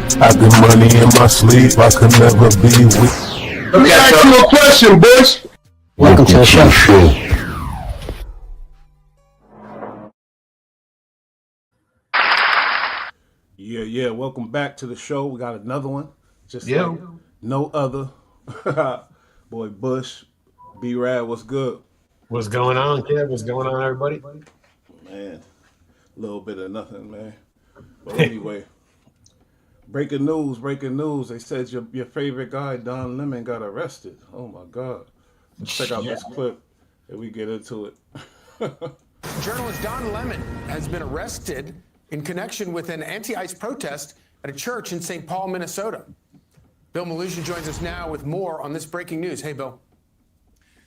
I get money in my sleep, I could never be weak. Let me ask you a question, Bush. Welcome to the show. Yeah. Welcome back to the show. We got another one. Just like no other. Boy, Bush, B-Rad, what's good? What's going on, kid? What's going on, everybody? Man, a little bit of nothing, man. But anyway, breaking news. They said your favorite guy, Don Lemon, got arrested. Oh, my God. Let's check out this clip and we get into it. Journalist Don Lemon has been arrested in connection with an anti-ICE protest at a church in St. Paul, Minnesota. Bill Malusian joins us now with more on this breaking news. Hey, Bill.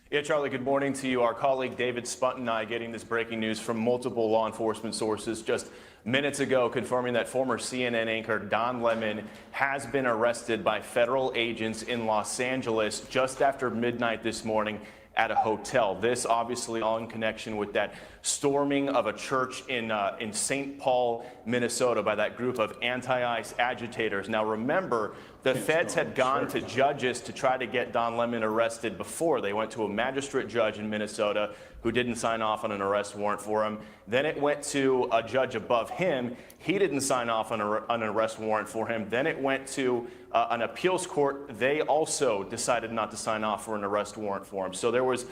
Yeah, Charlie, good morning to you. Our colleague David Spunt and I getting this breaking news from multiple law enforcement sources just minutes ago, confirming that former CNN anchor Don Lemon has been arrested by federal agents in Los Angeles just after midnight this morning at a hotel. This obviously all in connection with that storming of a church in St. Paul, Minnesota by that group of anti-ICE agitators. Now remember, the feds had gone to judges to try to get Don Lemon arrested before. They went to a magistrate judge in Minnesota who didn't sign off on an arrest warrant for him. Then it went to a judge above him. He didn't sign off on an arrest warrant for him. Then it went to an appeals court. They also decided not to sign off for an arrest warrant for him. So there was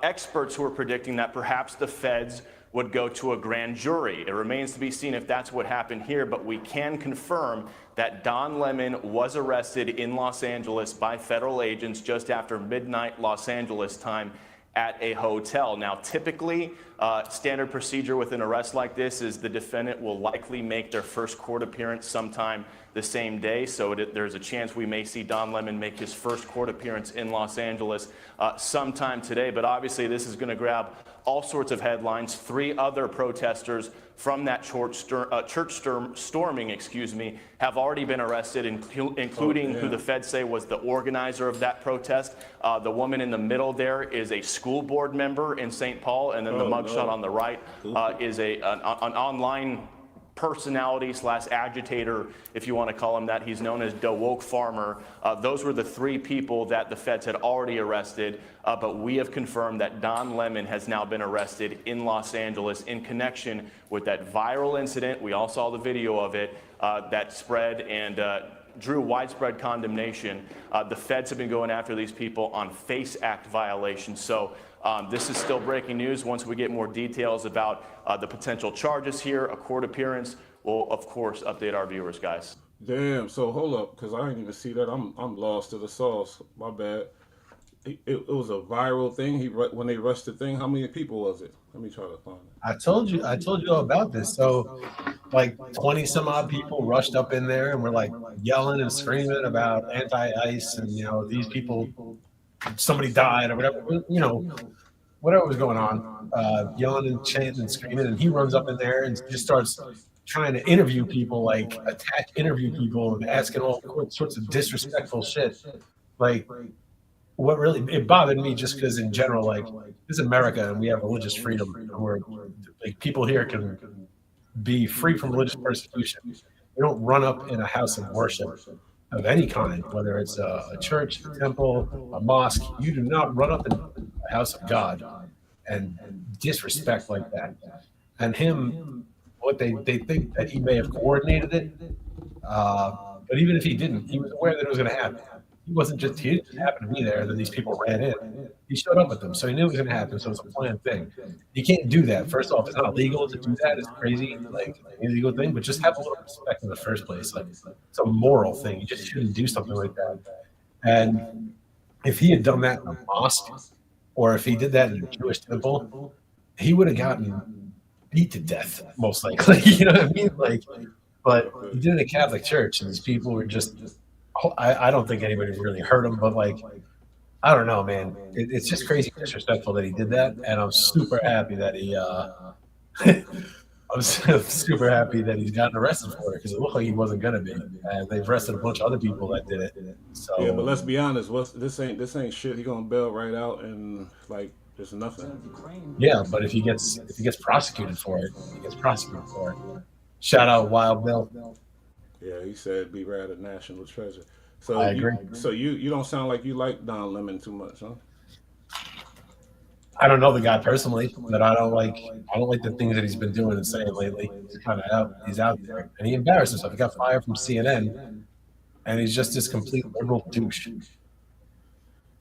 experts who were predicting that perhaps the feds would go to a grand jury. It remains to be seen if that's what happened here, but we can confirm that Don Lemon was arrested in Los Angeles by federal agents just after midnight Los Angeles time at a hotel. Now, typically, standard procedure with an arrest like this is the defendant will likely make their first court appearance sometime the same day. So there's a chance we may see Don Lemon make his first court appearance in Los Angeles sometime today. But obviously, this is going to grab all sorts of headlines. 3 other protesters from that church storming, have already been arrested, including who the feds say was the organizer of that protest. The woman in the middle there is a school board member in St. Paul, and then the mugshot on the right is an online personality / agitator, if you want to call him that. He's known as the Woke Farmer. Those were the 3 people that the feds had already arrested, but we have confirmed that Don Lemon has now been arrested in Los Angeles in connection with that viral incident. We all saw the video of it that spread and drew widespread condemnation. The feds have been going after these people on FACE Act violations. So this is still breaking news. Once we get more details about the potential charges here, a court appearance, we'll of course update our viewers, guys. Damn, so hold up, because I didn't even see that. I'm lost to the sauce. My bad. It was a viral thing. When they rushed the thing, how many people was it? Let me try to find it. I told you all about this. So like 20 some odd people rushed up in there and were like yelling and screaming about anti-ICE and these people, somebody died or whatever, whatever was going on, yelling and chanting and screaming, and he runs up in there and just starts trying to interview people, interview people and asking all sorts of disrespectful shit. Like, what really, it bothered me just because in general, like, this is America and we have religious freedom, and we're like, people here can be free from religious persecution. We don't run up in a house of worship of any kind, whether it's a church, a temple, a mosque. You do not run up in a house of God and disrespect like that. And him, what they think that he may have coordinated it, but even if he didn't, he was aware that it was going to happen. He didn't happen to be there, and then these people ran in. He showed up with them, so he knew it was going to happen, so it was a planned thing. You can't do that. First off, it's not legal to do that. It's crazy, like an illegal thing, but just have a little respect in the first place. Like, it's a moral thing. You just shouldn't do something like that. And if he had done that in a mosque, or if he did that in a Jewish temple, he would have gotten beat to death, most likely. You know what I mean? Like, but he did it in a Catholic church, and these people were just, I don't think anybody really hurt him, but like, I don't know, man. It's just crazy disrespectful that he did that, and I'm super happy that he. I'm super happy that he's gotten arrested for it because it looked like he wasn't gonna be, and they've arrested a bunch of other people that did it. So yeah, but let's be honest, this ain't shit. He gonna bail right out and like there's nothing. Yeah, but if he gets prosecuted for it, he gets prosecuted for it. Shout out Wild Bill. Yeah, he said be rather national treasure. So I agree. You don't sound like you like Don Lemon too much, huh? I don't know the guy personally, but I don't like the things that he's been doing and saying lately. He's kind of out. He's out there, and he embarrassed himself. He got fired from CNN, and he's just this complete liberal douche.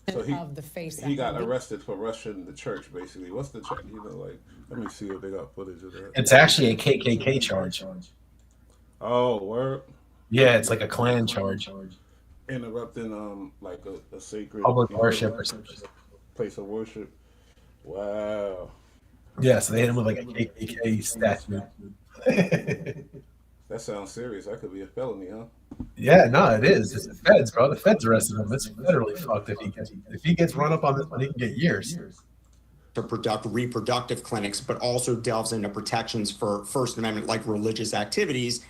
So of the face he got arrested for rushing the church, basically. What's the church? You know, like, let me see if they got footage of that. It's actually a KKK charge. Oh, word. Yeah, it's like a Klan charge. Interrupting like a sacred Public worship or something. place of worship. Wow. Yeah, so they hit him with like a KKK statue. That sounds serious. That could be a felony, huh? Yeah, no, it is. It's the feds, bro. The feds arrested him. It's federally fucked if he gets run up on this one, he can get years. To reproductive clinics, but also delves into protections for First Amendment like religious activities.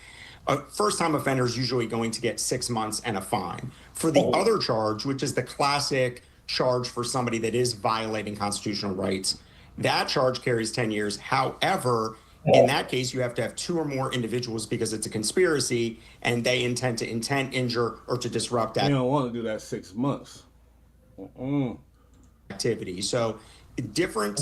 First-time offenders usually going to get 6 months and a fine. For the other charge, which is the classic charge for somebody that is violating constitutional rights, that charge carries 10 years. However, in that case, you have to have 2 or more individuals because it's a conspiracy and they intend to injure, or to disrupt that. You don't want to do that 6 months. Activity. So different,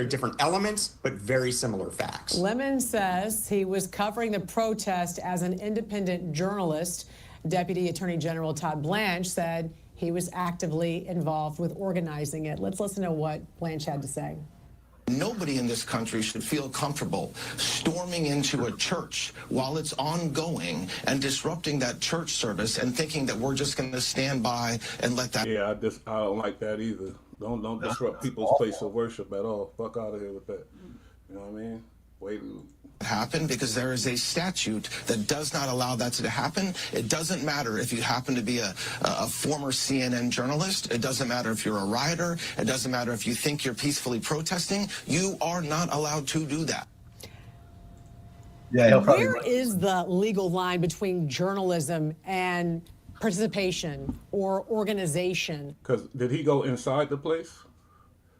different elements, but very similar facts. Lemon says he was covering the protest as an independent journalist. Deputy Attorney General Todd Blanche said he was actively involved with organizing it. Let's listen to what Blanche had to say. Nobody in this country should feel comfortable storming into a church while it's ongoing and disrupting that church service and thinking that we're just going to stand by and let that. Yeah, I don't like that either. Don't disrupt people's place of worship at all. Fuck out of here with that. You know what I mean? Wait. Happen, because there is a statute that does not allow that to happen. It doesn't matter if you happen to be a former CNN journalist. It doesn't matter if you're a rioter. It doesn't matter if you think you're peacefully protesting. You are not allowed to do that. Yeah, where is the legal line between journalism and participation or organization? Because did he go inside the place?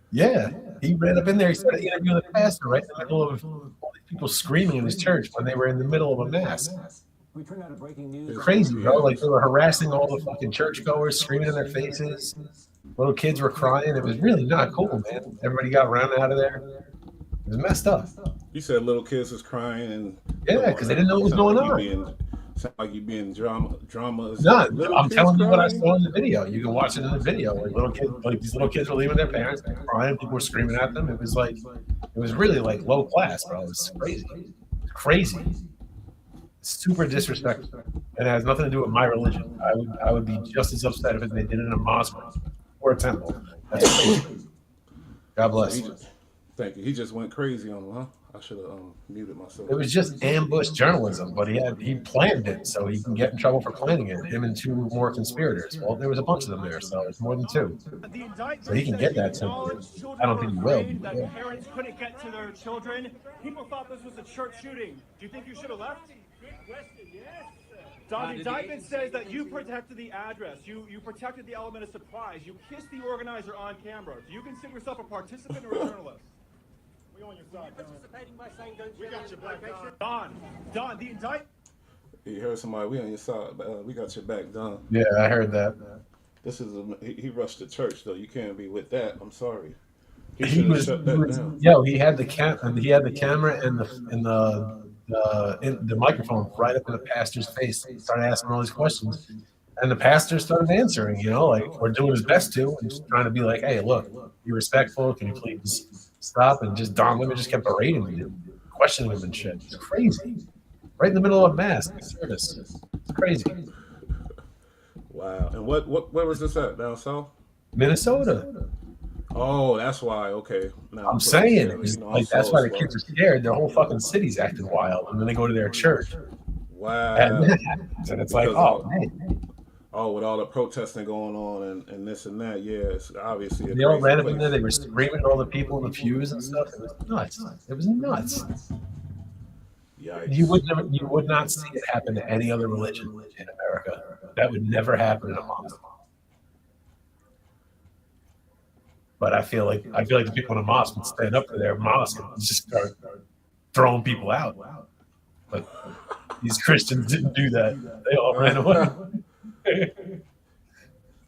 Yeah, he ran up in there. He started interviewing the pastor right in the middle of all these people screaming in his church when they were in the middle of a mass. We turned out a breaking news. Crazy, bro. Like they were harassing all the fucking churchgoers, screaming in their faces. Little kids were crying. It was really not cool, man. Everybody got run out of there. It was messed up. You said little kids was crying and yeah, because they didn't know what was going on. Sound like you being drama. No, I'm telling you what I saw in the video. You can watch it in the video. Like these little kids were leaving their parents, they were crying. People were screaming at them. It was really like low class, bro. It was crazy. Crazy. Super disrespectful. And it has nothing to do with my religion. I would be just as upset if they did it in a mosque or a temple. That's crazy. God bless. Thank you. He just went crazy on him, huh? I should have muted myself. It was just ambush journalism, but he planned it so he can get in trouble for planning it. Him and 2 more conspirators. Well, there was a bunch of them there, so it's more than 2. So he can get that too. I don't think he will. That parents couldn't get to their children. People thought this was a church shooting. Do you think you should have left? Good question. Yes. Don, the indictment says that you protected the address. You protected the element of surprise. You kissed the organizer on camera. Do you consider yourself a participant or a journalist? We on your side, participating by saying don't you? We got your back, Don, the indictment. You heard somebody. We on your side. We got your back, Don. Yeah, I heard that. This is he rushed the church though. You can't be with that. I'm sorry. He had the camera and the microphone right up in the pastor's face. He started asking all these questions, and the pastor started answering. Or doing his best to, and just trying to be like, "Hey, look, be respectful. Can you please stop?" And just Don Lemon just kept berating him, questioning him and shit. It's crazy. Right in the middle of mass service. It's crazy. Wow. And where was this at? Down south? Minnesota. Oh, that's why. Okay. Now I'm saying it was that's why the kids are scared. Their whole fucking city's acting wild, and then they go to their church. Wow. And it's like, man. Oh, with all the protesting going on and this and that, yeah, it's obviously. They all ran up in there. They were screaming at all the people in the pews and stuff. It was nuts. It was nuts. Yikes. You would not see it happen to any other religion in America. That would never happen in a mosque. But I feel like the people in a mosque would stand up for their mosque and just start throwing people out. But These Christians didn't do that. They all ran away.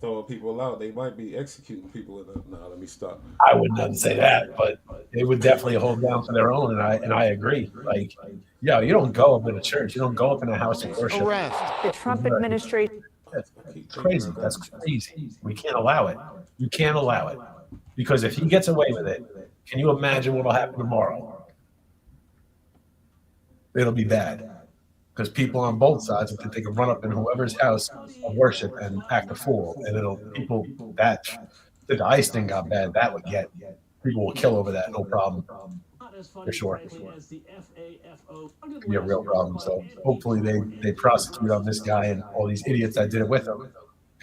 Throwing people out, they might be executing people. No, let me stop. I would not say that, but they would definitely hold down for their own, and I agree. Like, yeah, you don't go up in a church, you don't go up in a house of worship. The Trump administration. That's crazy. That's crazy. We can't allow it. You can't allow it because if he gets away with it, can you imagine what will happen tomorrow? It'll be bad. Because people on both sides will think they can run up in whoever's house of worship and act a fool, and the ICE thing got bad. That would get people will kill over that, no problem, for sure. It could be a real problem. So hopefully they prosecute on this guy and all these idiots that did it with him,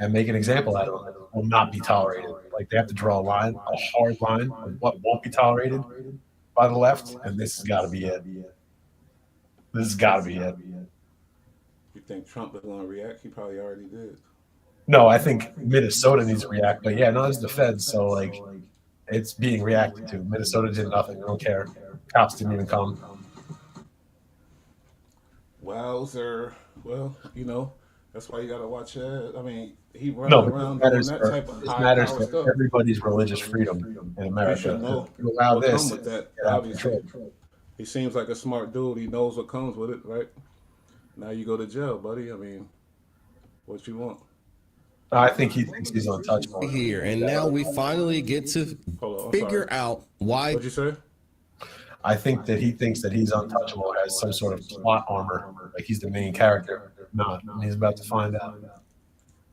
and make an example out of him. It will not be tolerated. Like they have to draw a hard line of what won't be tolerated by the left, and this has got to be it. This has got to be it. You think Trump is going to react? He probably already did. No, I think Minnesota needs to react. But yeah, no, it's the feds. So, like, it's being reacted to. Minnesota did nothing. They don't care. Cops didn't even come. Wowzer. Well, that's why you got to watch it. I mean, he runs around doing that type of high matters power for stuff. everybody's religious freedom in America. You allow this. With that, obviously. He seems like a smart dude. He knows what comes with it, right? Now you go to jail, buddy. I mean, what you want? I think he thinks he's untouchable. Here and now we finally get to figure out why. What'd you say? I think that he thinks that he's untouchable, has some sort of plot armor, like he's the main character. Not, and he's about to find out.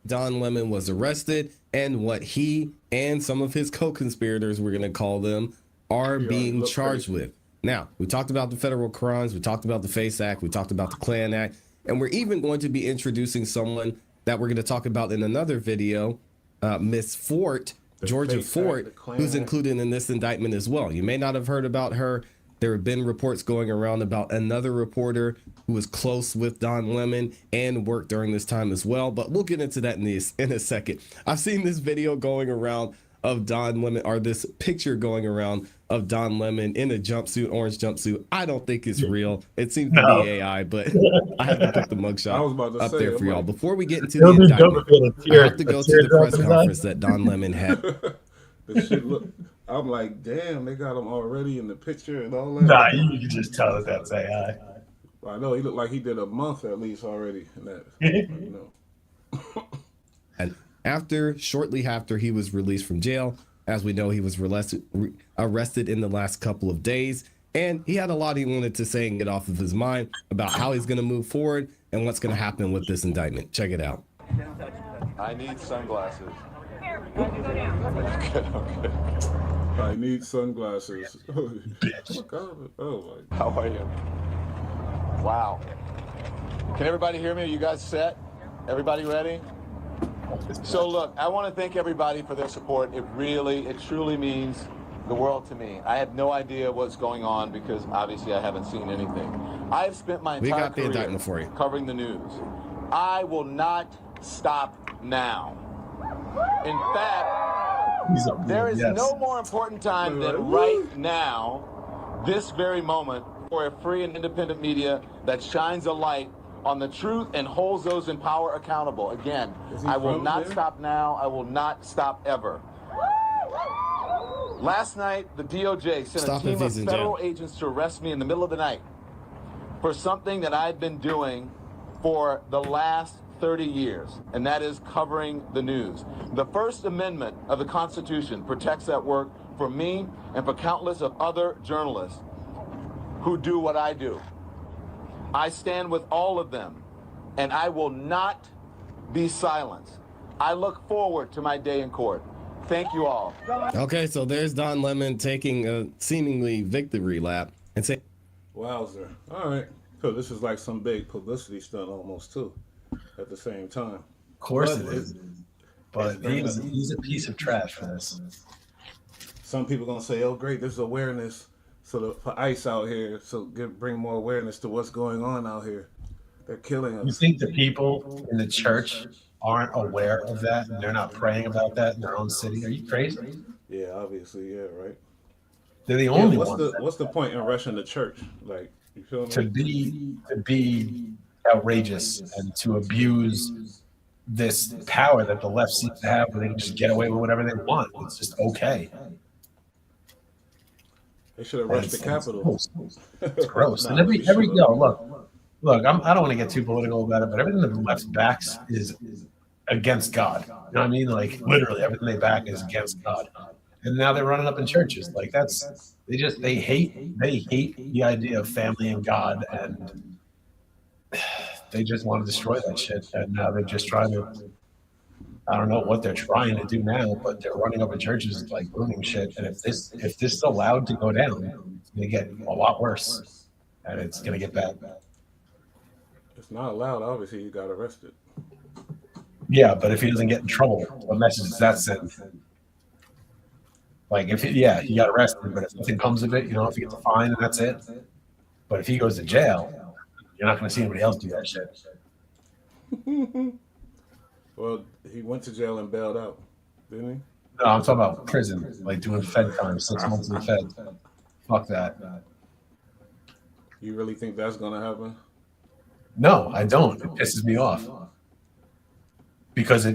Don Lemon was arrested, and what he and some of his co-conspirators, we're going to call them, are being charged with. Now, we talked about the federal crimes, we talked about the FACE Act, we talked about the Klan Act, and we're even going to be introducing someone that we're going to talk about in another video, Miss Fort, Georgia Fort, who's included in this indictment as well. You may not have heard about her. There have been reports going around about another reporter who was close with Don Lemon and worked during this time as well, but we'll get into that in a second. I've seen this video going around of Don Lemon, or this picture going around of Don Lemon in a jumpsuit, orange jumpsuit. I don't think it's real. It seems to be AI, but I have to put the mugshot up there for y'all. Before we get into the indictment, I have to go to the press conference that Don Lemon had. The shit look, I'm like, damn, they got him already in the picture and all that. Nah, you can just tell that that's AI. I know, he looked like he did a month at least already in that, And shortly after he was released from jail, as we know, he was arrested in the last couple of days, and he had a lot he wanted to say and get off of his mind about how he's going to move forward and what's going to happen with this indictment. Check it out. I need sunglasses. I need sunglasses. Oh my. How are you? Wow. Can everybody hear me? Are you guys set? Everybody ready? So look, I want to thank everybody for their support. It truly means the world to me. I have no idea what's going on because obviously I haven't seen anything. I have spent my entire career covering the news. I will not stop now. In fact, there is no more important time than right now, this very moment, for a free and independent media that shines a light on the truth and holds those in power accountable. Again, I will not stop now. I will not stop ever. Last night, the DOJ sent a team of federal agents to arrest me in the middle of the night for something that I've been doing for the last 30 years, and that is covering the news. The First Amendment of the Constitution protects that work for me and for countless of other journalists who do what I do. I stand with all of them, and I will not be silenced. I look forward to my day in court. Thank you all. Okay, so there's Don Lemon taking a seemingly victory lap and saying, wowzer. All right. So this is like some big publicity stunt almost, too, at the same time. Of course it is. But he's a piece of trash for this. Some people going to say, oh, great, this is awareness for ICE out here, so bring more awareness to what's going on out here. They're killing us. You think the people in the church aren't aware of that and they're not praying about that in their own city? Are you crazy? Yeah, obviously, yeah, right. They're the only ones. What's the point in rushing the church? Like, You feel me? To be outrageous and to abuse this power that the left seems to have, where they can just get away with whatever they want. It's just okay. They should have rushed the Capitol. It's gross. And every look. I don't want to get too political about it, but everything that the left backs is against God. You know what I mean? Like literally everything they back is against God. And now they're running up in churches. Like they hate the idea of family and God, and they just want to destroy that shit. And now they're just trying to, I don't know what they're trying to do now, but they're running up in churches like ruining shit. And if this is allowed to go down, it's gonna get a lot worse. And it's gonna get bad. It's not allowed, obviously he got arrested. Yeah, but if he doesn't get in trouble, what message does that send? Like he got arrested, but if nothing comes of it, if he gets a fine and that's it. But if he goes to jail, you're not going to see anybody else do that shit. Well, he went to jail and bailed out, didn't he? No, I'm talking about prison, like doing Fed time, 6 months in the Fed. Fuck that. You really think that's going to happen? No, I don't. It pisses me off because of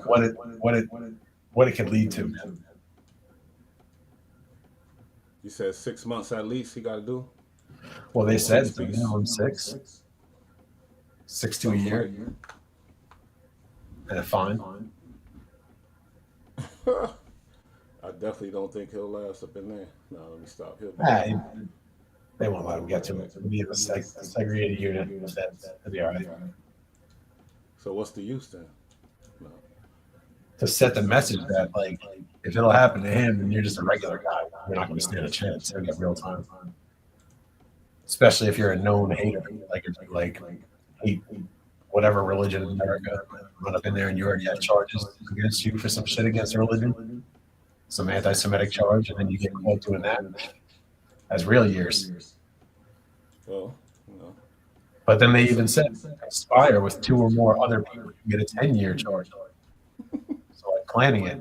what it could lead to. You said 6 months at least he got to do? Well, they said it's minimum 6 to a year, and a fine. I definitely don't think he'll last up in there. No, let me stop. They won't let him get to it. It'll be a segregated unit. It'll be all right. So what's the use then? No. To set the message that, like, if it'll happen to him and you're just a regular guy, you're not going to stand a chance. It'll get real time. Especially if you're a known hater, like hate whatever religion in America, run up in there and you already have charges against you for some shit against religion, some anti-Semitic charge, and then you get caught doing that. That's real years. Well, no. But then they even said conspire with 2 or more other people, you get a 10-year charge. So like planning it.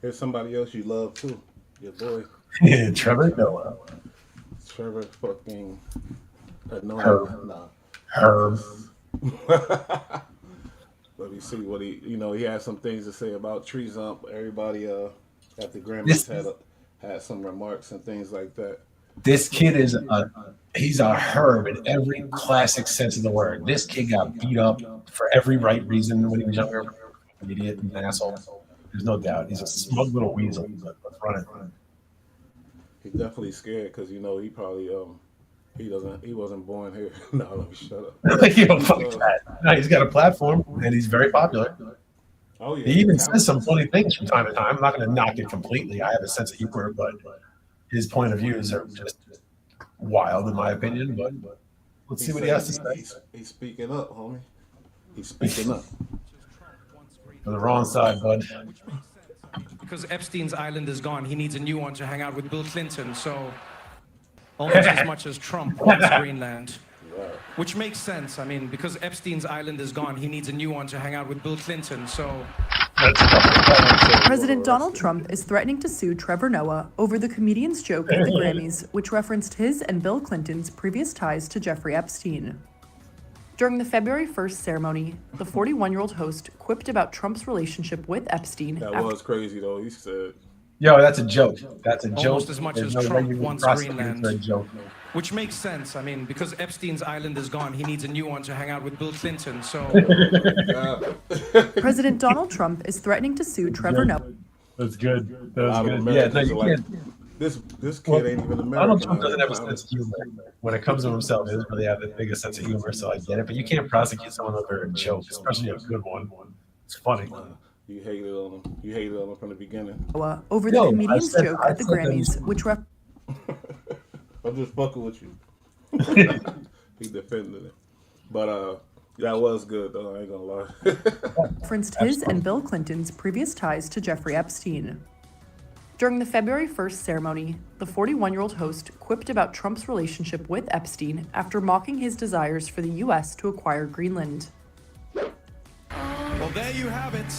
Here's somebody else you love too. Your boy. Trevor Noah. Trevor fucking Herb. Let me see what he had some things to say about Tree Zump. Everybody at the Grammys had some remarks and things like that. This kid he's a herb in every classic sense of the word. This kid got beat up for every right reason when he was younger. An idiot and an asshole. There's no doubt. He's a smug little weasel. Let's run it. He's definitely scared because he probably he wasn't born here. No, let me shut up. Yo, fuck that. No, he's got a platform and he's very popular. Oh yeah. He even says some funny things from time to time. I'm not going to knock it completely. I have a sense of humor, but his point of views are just wild in my opinion. But let's see what he has to say. He's speaking up, homie. He's speaking up. On the wrong side, bud. Because Epstein's island is gone, he needs a new one to hang out with Bill Clinton. So almost as much as Trump wants Greenland. Which makes sense. I mean, because Epstein's island is gone, he needs a new one to hang out with Bill Clinton. So President Donald Trump is threatening to sue Trevor Noah over the comedian's joke at the Grammys, which referenced his and Bill Clinton's previous ties to Jeffrey Epstein. During the February 1st ceremony, the 41-year-old host quipped about Trump's relationship with Epstein. That was crazy, though. He said, "Yo, that's a joke. That's a joke." Almost as much as Trump wants Greenland. Which makes sense. I mean, because Epstein's island is gone, he needs a new one to hang out with Bill Clinton. So President Donald Trump is threatening to sue Trevor Noah. That's good. That was good. Yeah, no, you can't. This kid ain't even American. Donald Trump doesn't have a sense of humor. When it comes to himself, he doesn't really have the biggest sense of humor, so I get it. But you can't prosecute someone over a joke, especially a good one. It's funny. You hated on him. You hated on him from the beginning. Over the comedian's joke at the Grammys, which I'm just fucking with you. He defended it. But that was good, though. I ain't gonna lie. referenced his and Bill Clinton's previous ties to Jeffrey Epstein. During the February 1st ceremony, the 41-year-old host quipped about Trump's relationship with Epstein after mocking his desires for the U.S. to acquire Greenland. well, there you have it.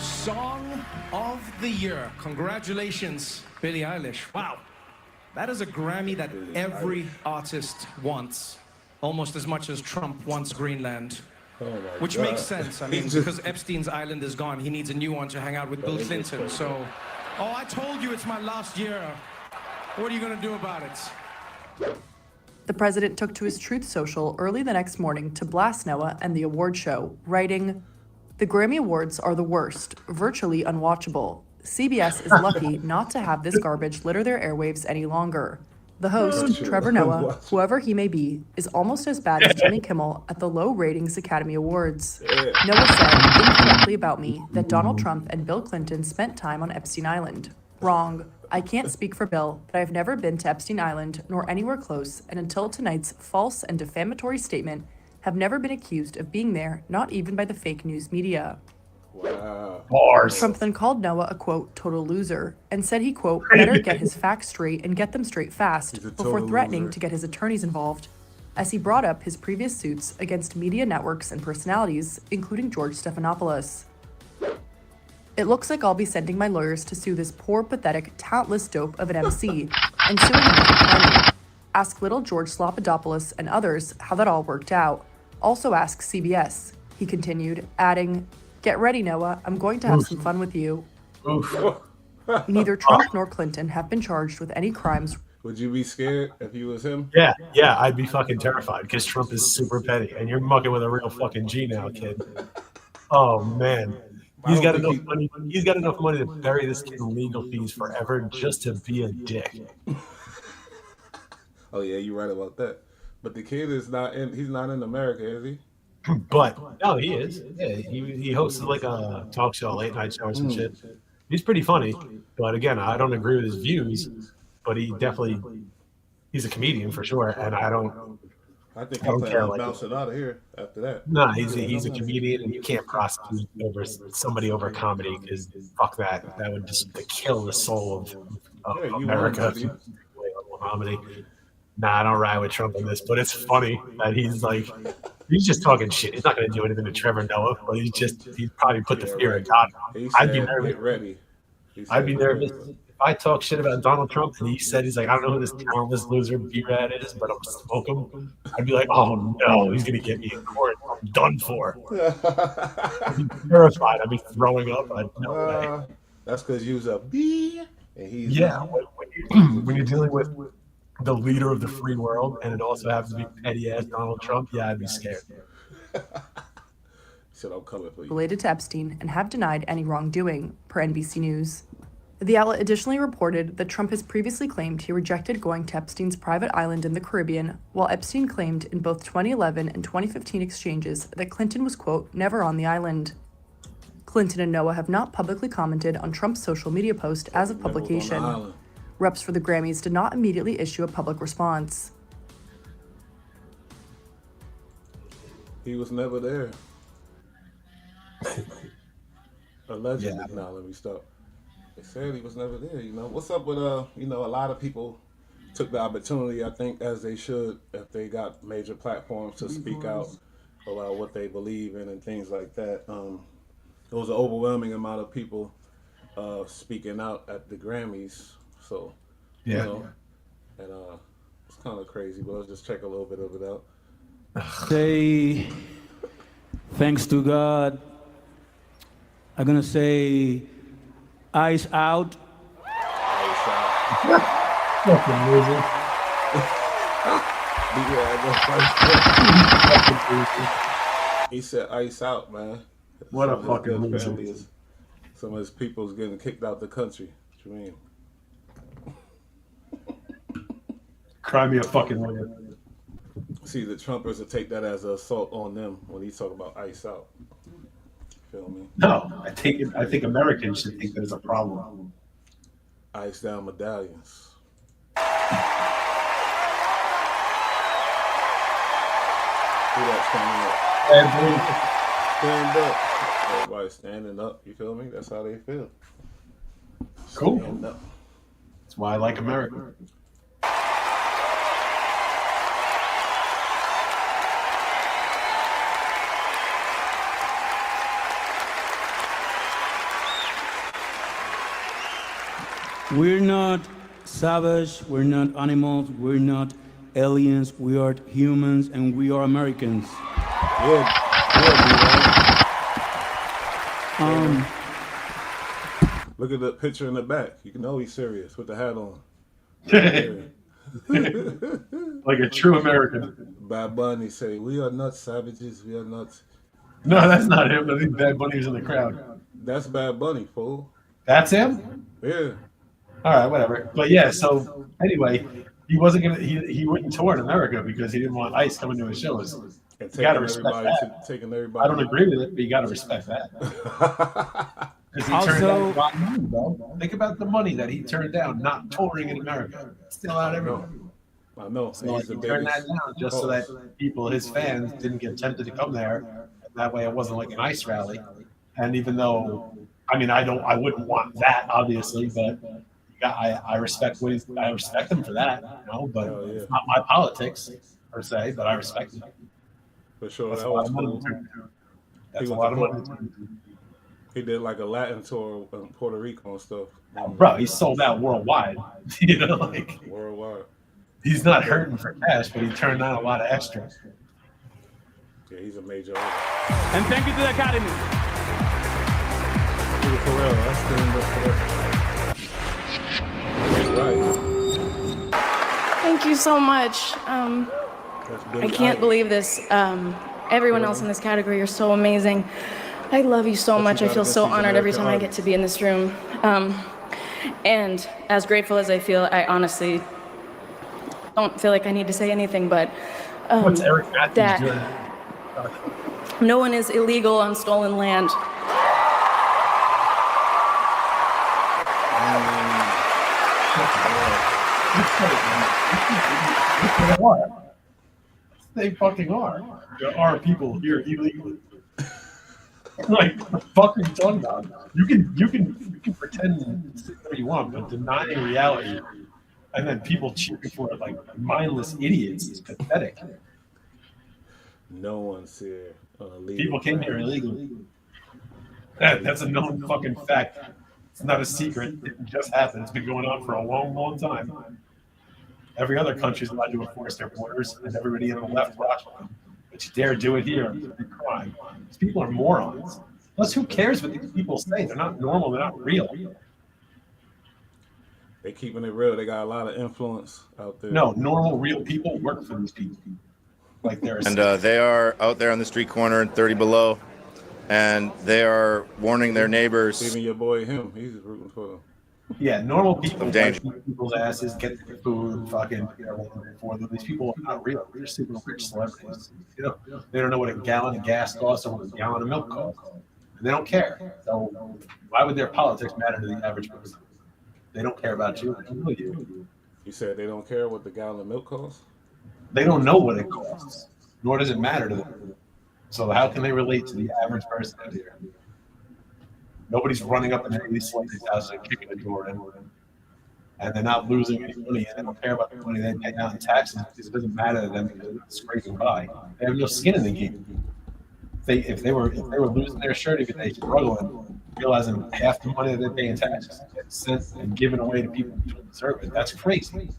Song of the Year. Congratulations, Billie Eilish. Wow. That is a Grammy that every artist wants, almost as much as Trump wants Greenland. Which makes sense. I mean, because Epstein's island is gone, he needs a new one to hang out with Bill Clinton. So, oh, I told you it's my last year. What are you going to do about it? The president took to his Truth Social early the next morning to blast Noah and the award show, writing, "The Grammy Awards are the worst, virtually unwatchable. CBS is lucky not to have this garbage litter their airwaves any longer. The host, Trevor Noah, whoever he may be, is almost as bad as Jimmy Kimmel at the low ratings Academy Awards. Noah said incorrectly about me that Donald Trump and Bill Clinton spent time on Epstein Island. Wrong. I can't speak for Bill, but I've never been to Epstein Island nor anywhere close, and until tonight's false and defamatory statement, have never been accused of being there, not even by the fake news media." Wow. Bars. Trump then called Noah a, quote, total loser, and said he, quote, better get his facts straight and get them straight fast before threatening to get his attorneys involved, as he brought up his previous suits against media networks and personalities, including George Stephanopoulos. "It looks like I'll be sending my lawyers to sue this poor, pathetic, talentless dope of an MC and suing him for money. Ask little George Slopadopoulos and others how that all worked out. Also ask CBS," he continued, adding, "Get ready, Noah. I'm going to have some fun with you." Neither Trump nor Clinton have been charged with any crimes. Would you be scared if you was him? Yeah, I'd be fucking terrified because Trump is super petty, and you're mucking with a real fucking G now, kid. Oh man, he's got enough money. He's got enough money to bury this kid in legal fees forever just to be a dick. Oh yeah, you're right about that. But the kid is not in. He's not in America, is he? But no, he is. Yeah, he hosts like a talk show, late night show or some shit. He's pretty funny, but again, I don't agree with his views. But he's a comedian for sure, and I don't think he's planning to bounce it out of here after that. No, he's a comedian, and you can't prosecute over somebody over comedy because fuck that. That would just kill the soul of America. Comedy. Nah, I don't ride with Trump on this, but it's funny that he's just talking shit. He's not going to do anything to Trevor Noah, but he's probably put the fear of God. I'd be nervous. Get ready. I'd be nervous if I talk shit about Donald Trump and he said, he's like, I don't know who this talentless loser B-Rad is, but I'm gonna smoke him. I'd be like, oh no, he's gonna get me in court. I'm done for. I'd be terrified. I'd be throwing up. No way. That's because you was a B and he's when you're dealing with the leader of the free world and it also happens to be petty ass Donald Trump, yeah, I'd be scared. Said I'm coming for you. Related to Epstein and have denied any wrongdoing, per NBC News. The outlet additionally reported that Trump has previously claimed he rejected going to Epstein's private island in the Caribbean, while Epstein claimed in both 2011 and 2015 exchanges that Clinton was, quote, never on the island. Clinton and Noah have not publicly commented on Trump's social media post as of publication. Reps for the Grammys did not immediately issue a public response. He was never there. Allegedly. Yeah. Now let me stop. They said he was never there. What's up with a lot of people took the opportunity, I think, as they should, if they got major platforms to speak out about what they believe in and things like that. There was an overwhelming amount of people speaking out at the Grammys. So, and it's kind of crazy, but let's just check a little bit of it out. Say thanks to God. I'm gonna say eyes out. Eyes out. Fucking loser. He said ice out, man. What a fucking loser. Some of his people's getting kicked out the country. What you mean? Cry me a fucking lawyer. See, the Trumpers will take that as an assault on them when he's talking about ice out. Feel me? No, I think Americans should think there's a problem. Ice down medallions. Who that's standing up? Stand up. Everybody standing up. You feel me? That's how they feel. Cool. Stand up. That's why I like America. We're not savage, we're not animals, we're not aliens, we are humans, and we are Americans. Look at the picture in the back. You can know he's serious with the hat on. Like a true American. Bad Bunny say, "We are not savages. We are not." No, that's not him. I think Bad Bunny was in the crowd. That's Bad Bunny, fool. That's him? Yeah. All right, whatever. But yeah, so anyway, he wasn't gonna. He wouldn't tour in America because he didn't want ICE coming to his shows. And You gotta respect that. taking everybody. I don't agree with it, but you gotta respect that. Because he turned down a lot of money, bro. Think about the money that he turned down not touring in America. It's still out everywhere. I know. So like, he turned that down just so that people, his fans, didn't get tempted to come there. That way, it wasn't like an ICE rally. And even though, I mean, I wouldn't want that, obviously, but I respect I respect him for that, you know. But it's not my politics per se, but I respect him. For sure, That's that a lot was of money cool. to turn down. That's a lot of money to turn down. He did like a Latin tour in Puerto Rico and stuff. Bro, he sold out worldwide. You know, like worldwide. He's not hurting for cash, but he turned down a lot of extra. Yeah, he's a major artist. And thank you to the Academy. Thank you so much. I can't believe this. Everyone else in this category, you're so amazing. I love you so much. I feel so honored every time I get to be in this room. And as grateful as I feel, I honestly don't feel like I need to say anything, but What's Eric Matthews that doing? no one is illegal on stolen land. They fucking are. There are people here illegally. Like, what the fuck are you talking about? You can pretend whatever you want, but denying reality and then people cheering for it like mindless idiots is pathetic. No one's here. People came here illegally. That's a known fucking fact. It's not a secret. It just happened. It's been going on for a long, long time. Every other country is allowed to enforce their borders, and everybody on the left watching them. But you dare do it here, it's a big crime. These people are morons. Plus, who cares what these people say? They're not normal. They're not real. They keeping it real. They got a lot of influence out there. No, normal, real people work for these people. Like they're And they are out there on the street corner in 30 below, and they are warning their neighbors. Even your boy, him, he's rooting for them. Yeah, normal people danger. wipe people's asses, get their food, fucking for them. These people are not real. They're super rich celebrities. You know, they don't know what a gallon of gas costs or what a gallon of milk costs. And they don't care. So why would their politics matter to the average person? They don't care about you. They don't know you. You said they don't care what the gallon of milk costs? They don't know what it costs, nor does it matter to them. So how can they relate to the average person out here? Nobody's running up in any of these celebrities' houses and kicking the door in. And they're not losing any money, and they don't care about the money they pay out in taxes because it doesn't matter to them because they're not scraping by. They have no skin in the game. If they were losing their shirt every day, struggling, realizing half the money that they pay in taxes gets sent and given away to people who don't deserve it, that's crazy.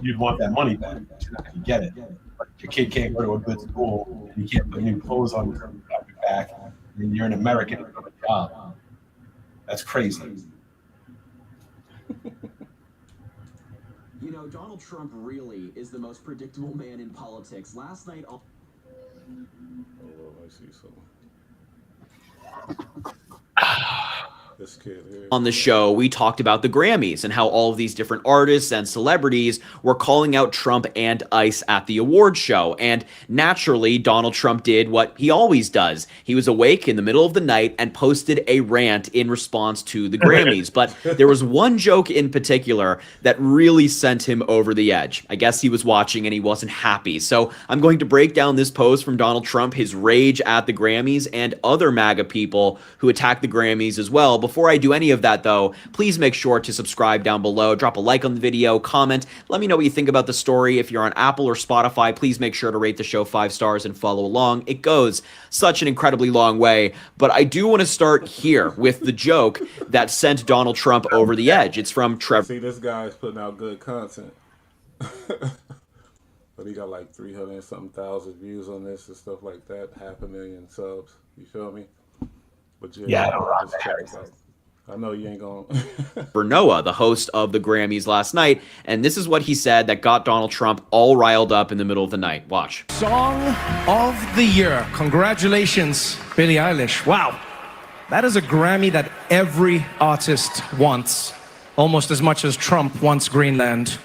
You'd want that money back, but you're not going to get it. But your kid can't go to a good school, and you can't put new clothes on your back, and you're an American and have a job. That's crazy. You know, Donald Trump really is the most predictable man in politics. Last night, Oh, I see something. This kid here. On the show, we talked about the Grammys and how all of these different artists and celebrities were calling out Trump and ICE at the award show. And naturally, Donald Trump did what he always does. He was awake in the middle of the night and posted a rant in response to the Grammys. But there was one joke in particular that really sent him over the edge. I guess he was watching and he wasn't happy. So I'm going to break down this post from Donald Trump, his rage at the Grammys, and other MAGA people who attacked the Grammys as well, Before I do any of that, though, please make sure to subscribe down below, drop a like on the video, comment, let me know what you think about the story. If you're on Apple or Spotify, please make sure to rate the show 5 stars and follow along. It goes such an incredibly long way, but I do want to start here with the joke that sent Donald Trump over the edge. It's from Trevor. See, this guy's putting out good content. But he got like 300 and something thousand views on this and stuff like that, 500,000 subs. You feel me? But yeah, I don't rock that. I know you ain't going. For Noah, the host of the Grammys last night, and this is what he said that got Donald Trump all riled up in the middle of the night. Watch. Song of the year. Congratulations, Billie Eilish. Wow. That is a Grammy that every artist wants, almost as much as Trump wants Greenland.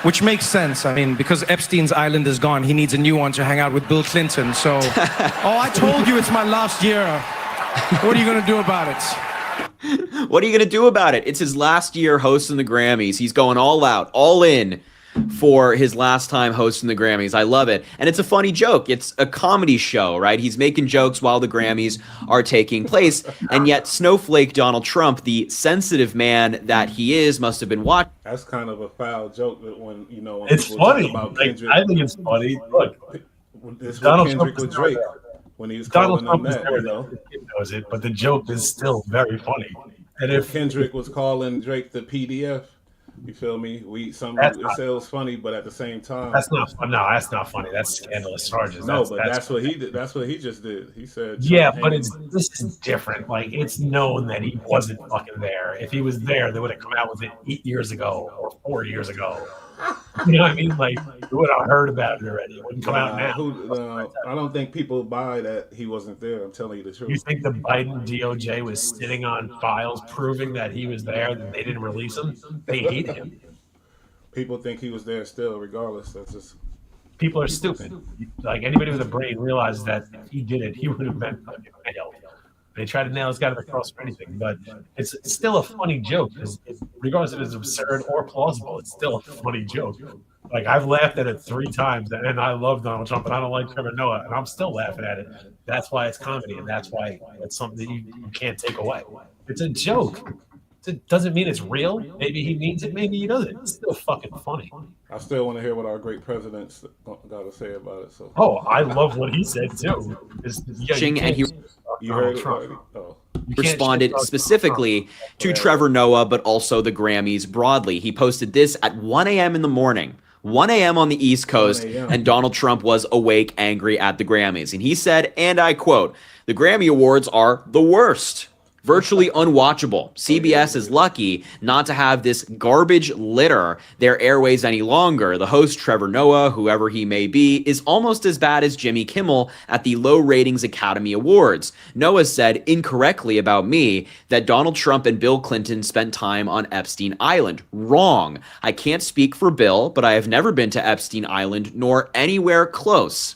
Which makes sense. I mean, because Epstein's island is gone, he needs a new one to hang out with Bill Clinton. So, oh, I told you it's my last year. What are you going to do about it? What are you going to do about it? It's his last year hosting the Grammys. He's going all out, all in for his last time hosting the Grammys. I love it. And it's a funny joke. It's a comedy show, right? He's making jokes while the Grammys are taking place. And yet Snowflake Donald Trump, the sensitive man that he is, must have been watching. That's kind of a foul joke that when, you know, when it's people funny. talk about Like, Kendrick, I think it's funny. Look, it's Donald Kendrick Trump with Drake when he was Donald calling Trump them that, you know. knows it, but the joke is still very funny. And if Kendrick was calling Drake the PDF, you feel me? It sounds funny, but at the same time, that's not fun. No, that's not funny. That's scandalous charges. No, that's what he did. That's what he just did. He said, yeah, but this is different. Like, it's known that he wasn't fucking there. If he was there, they would have come out with it 8 years ago or 4 years ago. You know what I mean? Like, we would have heard about it already. It wouldn't come out now. I don't think people buy that he wasn't there. I'm telling you the truth. You think the Biden DOJ was sitting on files proving that he was there, that they didn't release him? They hate him. People think he was there still, regardless. That's just. People are stupid. Like, anybody with a brain realizes that if he did it, he would have been nailed. They try to nail his guy to the cross for anything, but it's still a funny joke. Regardless if it's absurd or plausible, it's still a funny joke. Like, I've laughed at it 3 times, and I love Donald Trump, and I don't like Trevor Noah, and I'm still laughing at it. That's why it's comedy, and that's why it's something that you can't take away. It's a joke. It doesn't mean it's real. Maybe he means it, maybe he doesn't. It's still fucking funny. I still want to hear what our great president's got to say about it. So. Oh, I love what he said too. You heard it already? Oh. Responded specifically to Trevor Noah, but also the Grammys broadly. He posted this at 1 a.m. in the morning. 1 a.m. on the East Coast, and Donald Trump was awake, angry at the Grammys. And he said, and I quote, "The Grammy Awards are the worst. Virtually unwatchable. CBS is lucky not to have this garbage litter their airways any longer. The host, Trevor Noah, whoever he may be, is almost as bad as Jimmy Kimmel at the low ratings Academy Awards. Noah said incorrectly about me that Donald Trump and Bill Clinton spent time on Epstein Island. Wrong. I can't speak for Bill, but I have never been to Epstein Island nor anywhere close.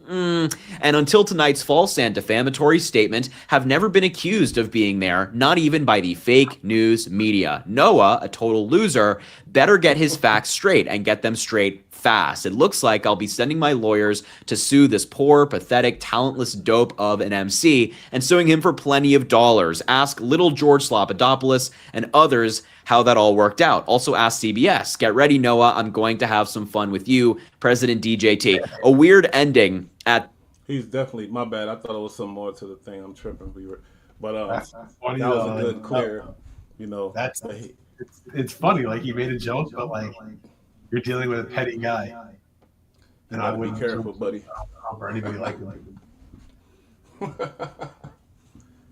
And until tonight's false and defamatory statement, have never been accused of being there, not even by the fake news media. Noah, a total loser, better get his facts straight and get them straight fast. It looks like I'll be sending my lawyers to sue this poor, pathetic, talentless dope of an MC and suing him for plenty of dollars. Ask little George Slopadopoulous and others how that all worked out. Also ask CBS. Get ready, Noah. I'm going to have some fun with you, President DJT." A weird ending at... He's definitely, my bad. I thought it was some more to the thing. I'm tripping. But that's funny, that was a good clear, you know. It's funny. Like, he made a joke, but like, you're dealing with a petty guy. And I would be careful, buddy. Or anybody like him.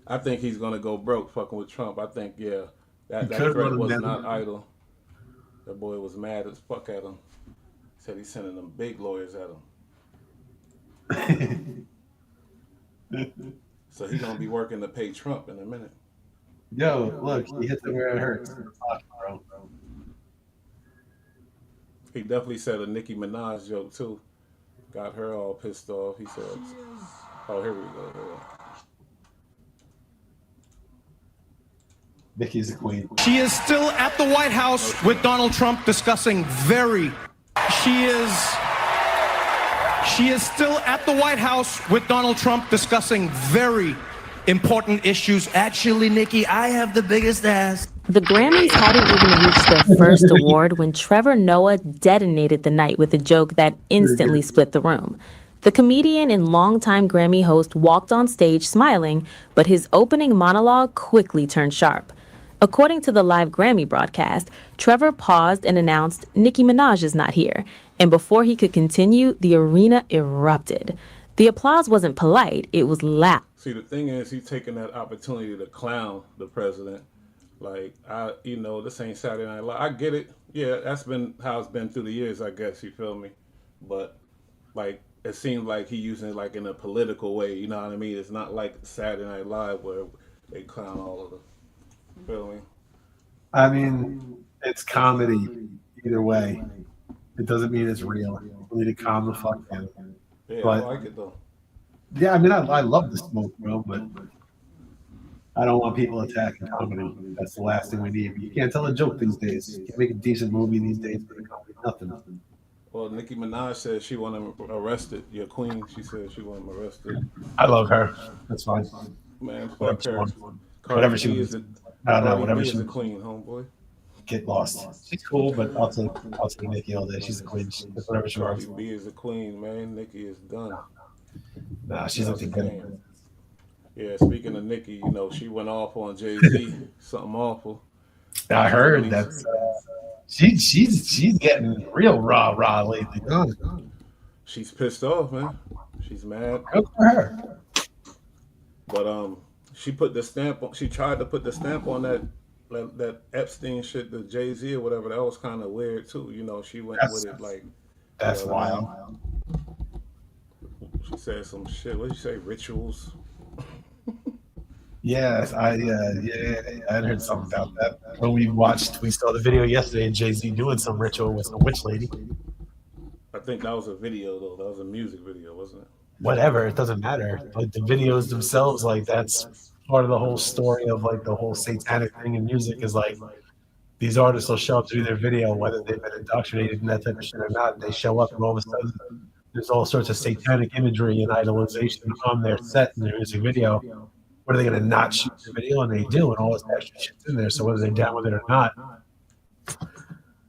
I think he's gonna go broke fucking with Trump. I think, yeah, that threat was not idle. That boy was mad as fuck at him. Said he's sending them big lawyers at him. So he's gonna be working to pay Trump in a minute. Yo, look, he hit them where it hurts. He definitely said a Nicki Minaj joke too. Got her all pissed off. He said, "Oh, here we go." Nikki's a queen. She is still at the White House with Donald Trump discussing She is still at the White House with Donald Trump discussing very important issues. Actually, Nikki, I have the biggest ass. The Grammys hadn't even reached their first award when Trevor Noah detonated the night with a joke that instantly split the room. The comedian and longtime Grammy host walked on stage smiling, but his opening monologue quickly turned sharp. According to the live Grammy broadcast, Trevor paused and announced Nicki Minaj is not here, and before he could continue, the arena erupted. The applause wasn't polite, it was loud. See, the thing is, he's taking that opportunity to clown the president. Like, this ain't Saturday Night Live. I get it. Yeah, that's been how it's been through the years, I guess, you feel me? But, like, it seems like he using it, like, in a political way, you know what I mean? It's not like Saturday Night Live where they clown all of the, you feel me? I mean, it's comedy either way. It doesn't mean it's real. People need to calm the fuck down. Yeah, But, I like it, though. yeah, I mean, I love the smoke, bro, but I don't want people attacking comedy. That's the last thing we need. You can't tell a joke these days. You can't make a decent movie these days with a comedy. Nothing. Well, Nicki Minaj said she want him arrested. Your queen, she said she want him arrested. I love her. That's fine. Man, fuck her. Whatever she wants. Whatever she is a queen, homeboy. Get lost. She's cool, but I'll take Nikki all day. She's a queen. That's whatever she wants. B is a queen, man. Nikki is done. Nah, she's looking good. Yeah, speaking of Nikki, she went off on Jay-Z, something awful. I heard that she's getting real rah lately. She's pissed off, man. She's mad. Good for her. But she put the stamp on. She tried to put the stamp on that Epstein shit, the Jay-Z or whatever. That was kind of weird too. She went with it like. That's wild. She said some shit. What did you say? Rituals. Yes, I heard something about that. When we saw the video yesterday of Jay-Z doing some ritual with some witch lady. I think that was a video though. That was a music video, wasn't it? Whatever, it doesn't matter. Like the videos themselves, like that's part of the whole story of like the whole satanic thing in music is like these artists will show up to do their video, whether they've been indoctrinated in that type of shit or not. They show up and all of a sudden there's all sorts of satanic imagery and idolization on their set in their music video. What are they going to not shoot the video? And they do, and all this extra shit's in there. So whether they're down with it or not,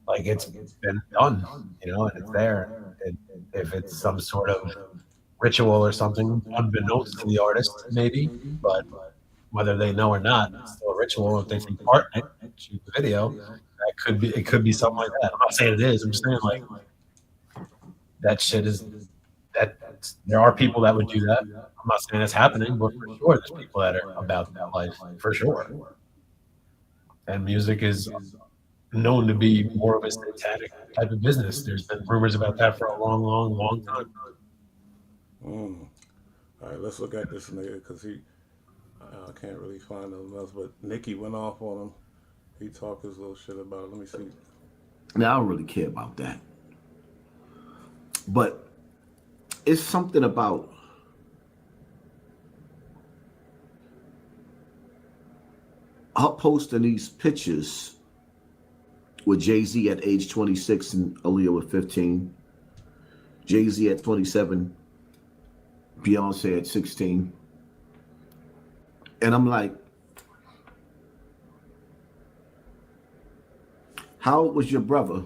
like it's been done, and it's there. And if it's some sort of ritual or something, unbeknownst to the artist, maybe, but whether they know or not, it's still a ritual. If they take part in it, shoot the video, it could be something like that. I'm not saying it is. I'm just saying like that shit is that. There are people that would do that. I'm not saying it's happening, but for sure, there's people that are about that life for sure. And music is known to be more of a satanic type of business. There's been rumors about that for a long time. All right, let's look at this nigga because I can't really find nothing else. But Nikki went off on him. He talked his little shit about it. Let me see. Now I don't really care about that, but it's something about her posting these pictures with Jay-Z at age 26 and Aaliyah with 15, Jay-Z at 27, Beyonce at 16. And I'm like, how old was your brother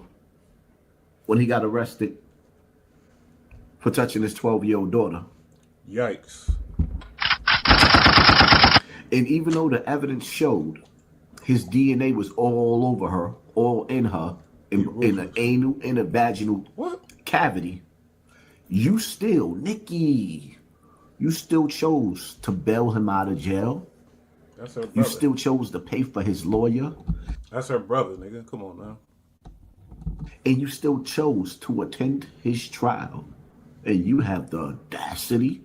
when he got arrested for touching his 12-year-old daughter? Yikes. And even though the evidence showed his DNA was all over her, all in her, in the anal, in the vaginal cavity, you still, Nikki, you still chose to bail him out of jail. That's her brother. You still chose to pay for his lawyer. That's her brother, nigga. Come on now. And you still chose to attend his trial. And you have the audacity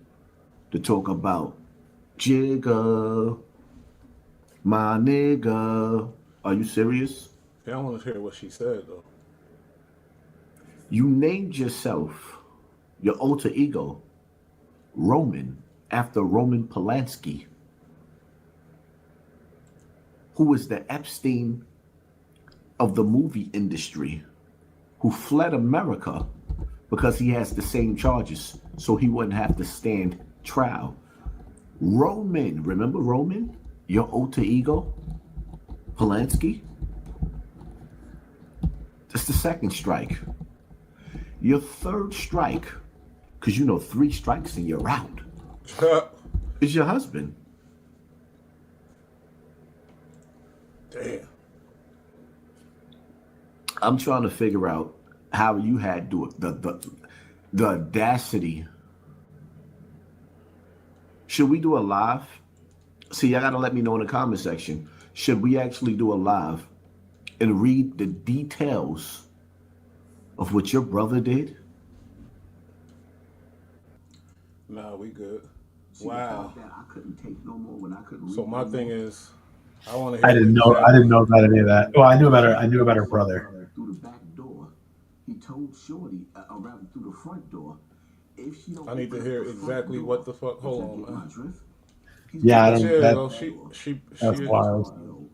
to talk about Jigga, my nigga. Are you serious? Yeah, I want to hear what she said, though. You named yourself, your alter ego, Roman, after Roman Polanski, who is the Epstein of the movie industry, who fled America because he has the same charges, so he wouldn't have to stand trial. Roman, remember Roman? Your alter ego? Polanski? That's the second strike. Your third strike, because you know 3 strikes and you're out, is your husband. Damn. I'm trying to figure out how you had the audacity. Should we do a live? See, y'all gotta let me know in the comment section. Should we actually do a live and read the details of what your brother did? Nah, we good. See, Wow. that I couldn't take no more when I couldn't read So my no thing more. is, I want to hear. I didn't know about any of that. Well, I knew about her brother. Through the back door, he told Shorty, or rather through the front door, if she don't. I need to hear exactly what the fuck. Hold on, man. Yeah, I don't. There you That, go. She that's wild.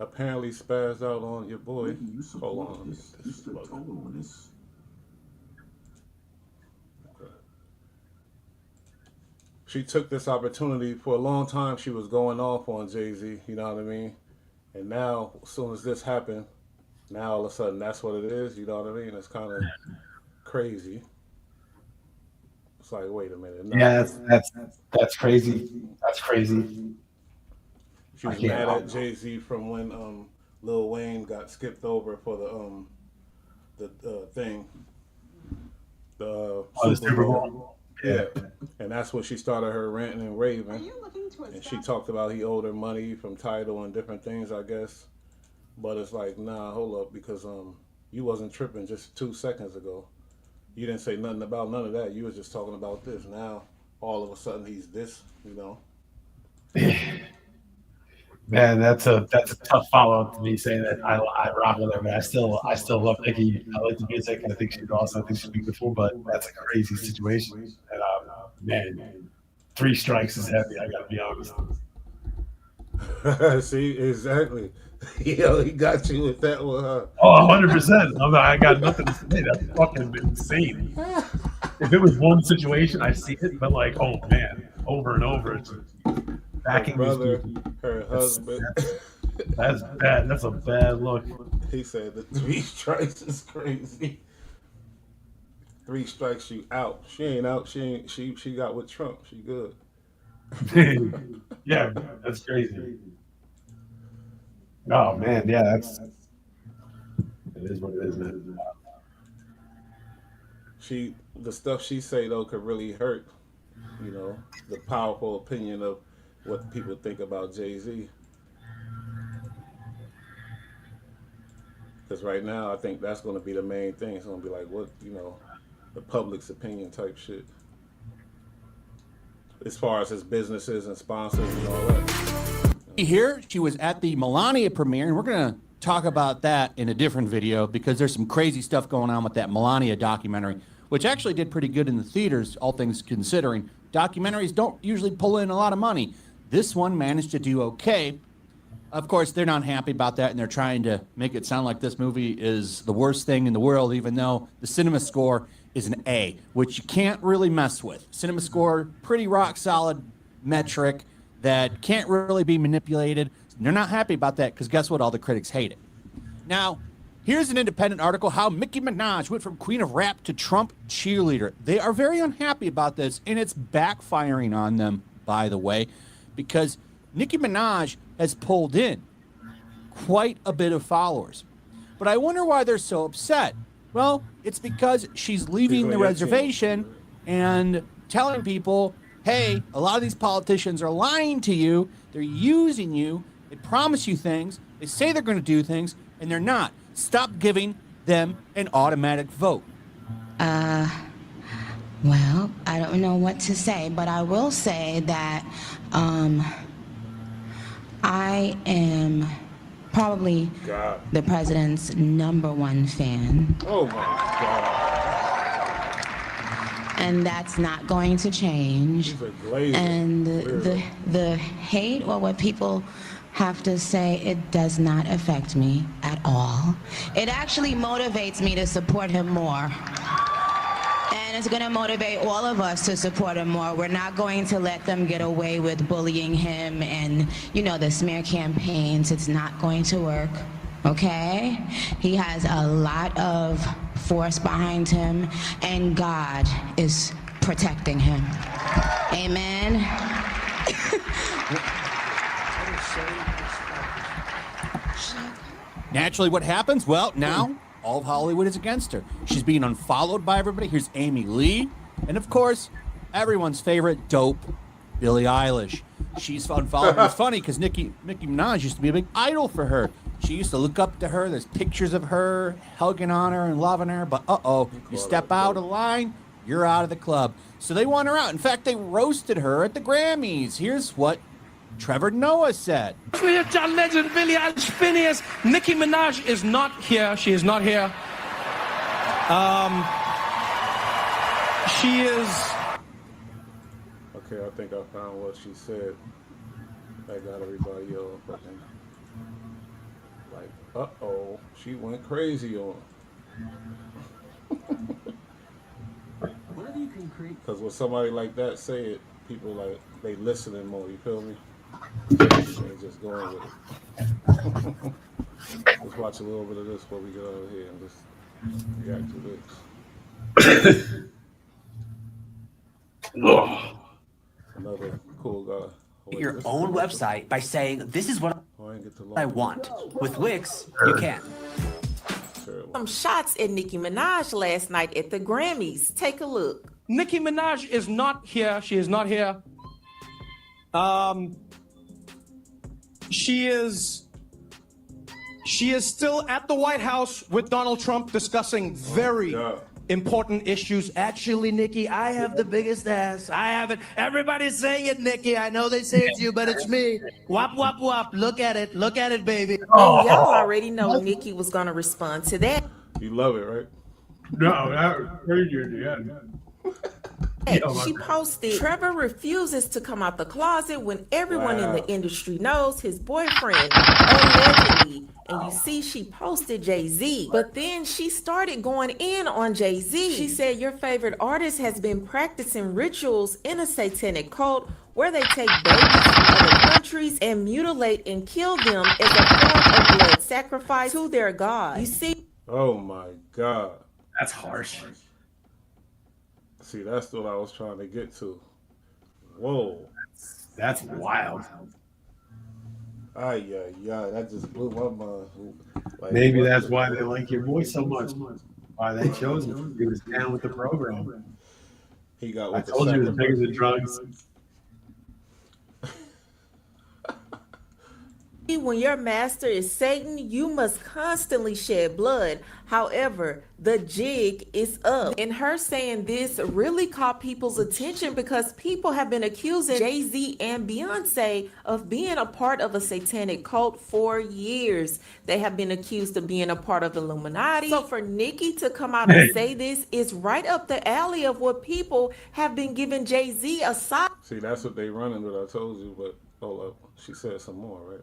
apparently spazzed out on your boy. Hold on. You stood tall on this. She took this opportunity for a long time. She was going off on Jay-Z, you know what I mean? And now, as soon as this happened, now all of a sudden that's what it is, you know what I mean? It's kind of crazy. It's like, wait a minute. No. Yeah, that's crazy. That's crazy. She was mad at Jay-Z from when Lil Wayne got skipped over for the thing. The Super Bowl. Yeah. And that's when she started her ranting and raving. And she talked about he owed her money from Tidal and different things, I guess. But it's like, nah, hold up, because you wasn't tripping just 2 seconds ago. You didn't say nothing about none of that. You was just talking about this. Now, all of a sudden, he's this, you know. Man, that's a tough follow up to me saying that I rock with her, but I still love Nikki. I like the music. I think she's awesome. I think she's beautiful, but that's a crazy situation. And man, 3 strikes is heavy. I gotta be honest. See, exactly. Yo, he got you with that one, huh? Oh, 100%. I got nothing to say. That's fucking insane. If it was one situation, I see it, but like, oh man, over and over, it's backing her brother, these people. her husband. That's bad. That's a bad look. He said the 3 strikes is crazy. 3 strikes, you out. She ain't out. She got with Trump. She good. Yeah, that's crazy. Oh man, yeah, it is what it is, man. The stuff she say though could really hurt, you know, the powerful opinion of what people think about Jay-Z. Because right now, I think that's going to be the main thing. It's going to be like, what, you know, the public's opinion type shit. As far as his businesses and sponsors and all that. Here, she was at the Melania premiere, and we're going to talk about that in a different video because there's some crazy stuff going on with that Melania documentary, which actually did pretty good in the theaters, all things considering. Documentaries don't usually pull in a lot of money. This one managed to do okay. Of course, they're not happy about that, and they're trying to make it sound like this movie is the worst thing in the world, even though the cinema score is an A, which you can't really mess with. Cinema score, pretty rock solid metric that can't really be manipulated. They're not happy about that because guess what? All the critics hate it. Now, here's an independent article, how Nicki Minaj went from queen of rap to Trump cheerleader. They are very unhappy about this, and it's backfiring on them, by the way, because Nicki Minaj has pulled in quite a bit of followers. But I wonder why they're so upset. Well, it's because she's leaving the reservation and telling people, hey, a lot of these politicians are lying to you. They're using you. They promise you things. They say they're going to do things, and they're not. Stop giving them an automatic vote. Well, I don't know what to say, but I will say that I am probably the president's #1 fan. Oh my God. And that's not going to change. And the hate or what people have to say, it does not affect me at all. It actually motivates me to support him more. And it's going to motivate all of us to support him more. We're not going to let them get away with bullying him and, you know, the smear campaigns. It's not going to work, okay? He has a lot of force behind him, and God is protecting him. Amen. Naturally, what happens? Well, now all of Hollywood is against her. She's being unfollowed by everybody. Here's Amy Lee. And of course, everyone's favorite dope, Billie Eilish. She's unfollowed. It's funny because Nicki Minaj used to be a big idol for her. She used to look up to her. There's pictures of her hugging on her and loving her. But you step out of line, you're out of the club. So they want her out. In fact, they roasted her at the Grammys. Here's what Trevor Noah said. We have John Legend, Billie Eilish, Phineas. Nicki Minaj is not here. She is not here. She is. Okay, I think I found what she said. That got everybody all fucking like, she went crazy on. Because when somebody like that say it, people like they listening more. You feel me? They just going with it. Let's watch a little bit of this before we get out of here and just react to this. Another cool guy. Your own website by saying, this is what I want. With Wix, you can. Some shots at Nicki Minaj last night at the Grammys. Take a look. Nicki Minaj is not here. She is not here. She is still at the White House with Donald Trump discussing very important issues. Actually, Nikki, I have the biggest ass. I have it. Everybody's saying it, Nikki. I know they say it's you, but it's me. Wop, wop, wop. Look at it. Look at it, baby. And y'all already know Nikki was going to respond to that. You love it, right? No, that was crazy at the end. She posted, Trevor refuses to come out the closet when everyone in the industry knows his boyfriend, allegedly. And you see, she posted Jay-Z. But then she started going in on Jay-Z. She said, your favorite artist has been practicing rituals in a satanic cult where they take babies from other countries and mutilate and kill them as a form of blood sacrifice to their god. You see? Oh my God. That's harsh. See, that's what I was trying to get to. Whoa. That's wild. Yeah, that just blew my mind. Like, Maybe that's why they like your voice so much. Why they chose him. He was down with the program. He got. I told you it was bigger than drugs. When your master is Satan, you must constantly shed blood. However, the jig is up. And her saying this really caught people's attention because people have been accusing Jay-Z and Beyonce of being a part of a satanic cult for years. They have been accused of being a part of Illuminati. So for Nikki to come out and say this is right up the alley of what people have been giving Jay-Z a side. See, that's what they running with. I told you, but hold up. She said some more, right?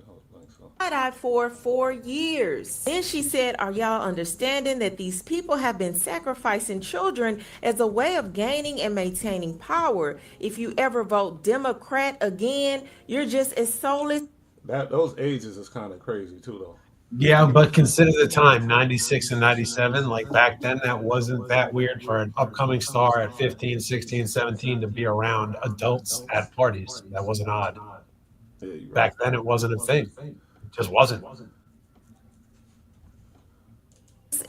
Side-eye for 4 years. Then she said, are y'all understanding that these people have been sacrificing children as a way of gaining and maintaining power? If you ever vote Democrat again, you're just as soulless. Those ages is kind of crazy too, though. Yeah, but consider the time, 96 and 97. Like back then, that wasn't that weird for an upcoming star at 15, 16, 17 to be around adults at parties. That wasn't odd. Yeah, back then, it wasn't a thing. Just wasn't.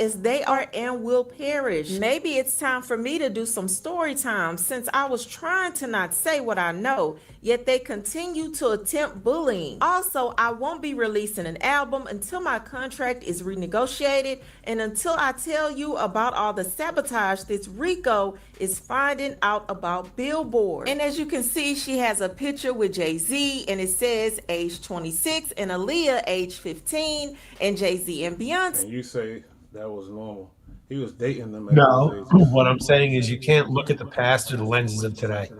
As they are and will perish. Maybe it's time for me to do some story time since I was trying to not say what I know, yet they continue to attempt bullying. Also, I won't be releasing an album until my contract is renegotiated and until I tell you about all the sabotage this Rico is finding out about Billboard. And as you can see, she has a picture with Jay-Z and it says age 26 and Aaliyah age 15 and Jay-Z and Beyonce. And you say that was normal. He was dating them. No, what I'm saying is you can't look at the past through the lenses of today.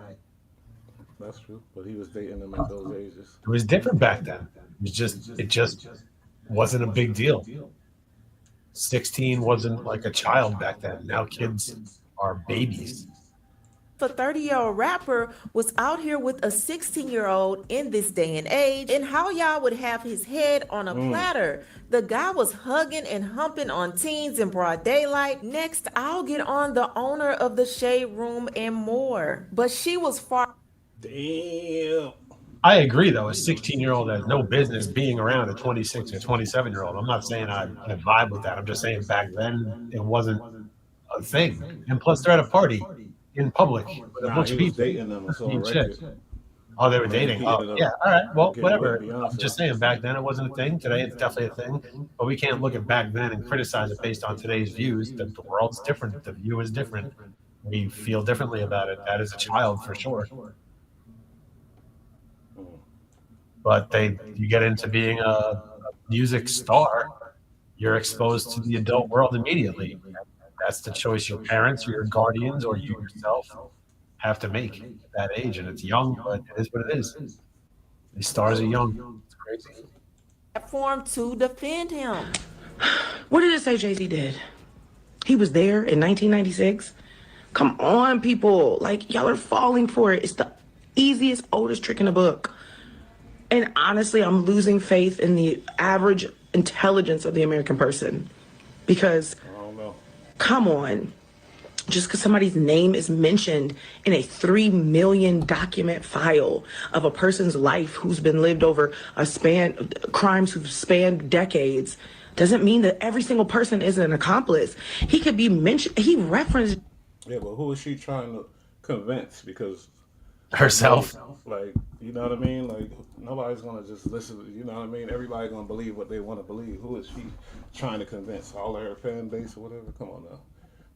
That's true, but he was dating them at those ages. It was different back then. It just wasn't a big deal. 16 wasn't like a child back then. Now kids are babies. A 30-year-old rapper was out here with a 16-year-old in this day and age, and how y'all would have his head on a platter. The guy was hugging and humping on teens in broad daylight. Next, I'll get on the owner of the Shade Room and more. But she was far. Damn. I agree, though. A 16-year-old has no business being around a 26 or 27-year-old. I'm not saying I vibe with that. I'm just saying back then it wasn't a thing. And plus, they're at a party in public with a bunch of He was people. dating them. It's on Eating record. shit. Oh, they were dating. He Oh, ended up yeah. All right. Well, getting whatever. with I'm Beyonce. just saying back then it wasn't a thing. Today it's definitely a thing. But we can't look at back then and criticize it based on today's views. The world's different. The view is different. We feel differently about it. That is a child for sure. But you get into being a music star, you're exposed to the adult world immediately. That's the choice your parents or your guardians or you yourself have to make at that age. And it's young, but it is what it is. These stars are young. It's crazy. Platform to defend him. What did it say Jay-Z did? He was there in 1996? Come on, people. Like, y'all are falling for it. It's the easiest, oldest trick in the book. And honestly, I'm losing faith in the average intelligence of the American person. Because, come on, just because somebody's name is mentioned in a 3 million document file of a person's life who's been lived over crimes who've spanned decades, doesn't mean that every single person is an accomplice. He could be mentioned, he referenced. Yeah, but who is she trying to convince? Because herself. Like, you know what I mean? Like, nobody's gonna just listen. You know what I mean? Everybody's gonna believe what they want to believe. Who is she trying to convince? All of her fan base or whatever? Come on now.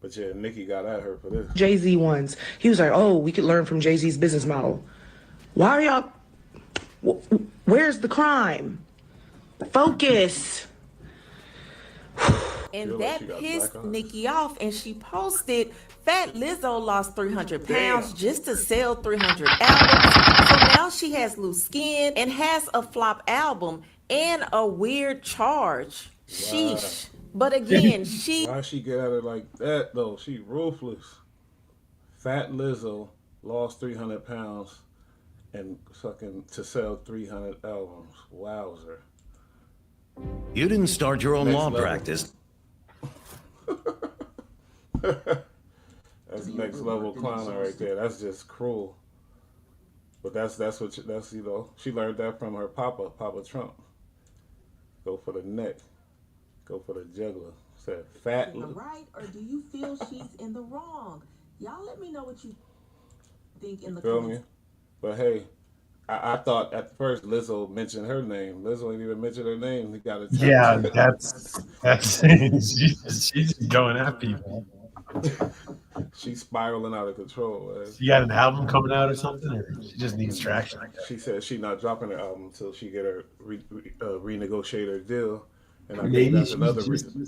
But yeah, Nikki got at her for this. Jay-Z ones. He was like, oh, we could learn from Jay-Z's business model. Why are y'all? Where's the crime? Focus. And that pissed Nikki off, and she posted, Fat Lizzo lost 300 pounds just to sell 300 albums. So now she has loose skin and has a flop album and a weird charge. Sheesh. But again, Why she get at her like that though? She ruthless. Fat Lizzo lost 300 pounds and fucking to sell 300 albums. Wowzer. You didn't start your own Next law level. practice. That's next level clowning right there. That's just cruel. But that's what you know. She learned that from her Papa Trump. Go for the neck. Go for the juggler. Said fat. in the right, or do you feel she's in the wrong? Y'all let me know what you think in the Feel comments. me? But hey, I thought at first Lizzo mentioned her name. Lizzo ain't even mentioned her name. He got it. Yeah, that's she's going at people. She's spiraling out of control. Man. She got an album coming out or something, or she just needs traction. She said she's not dropping her album until she get her renegotiate her deal. And I think Maybe that's she's another just, reason.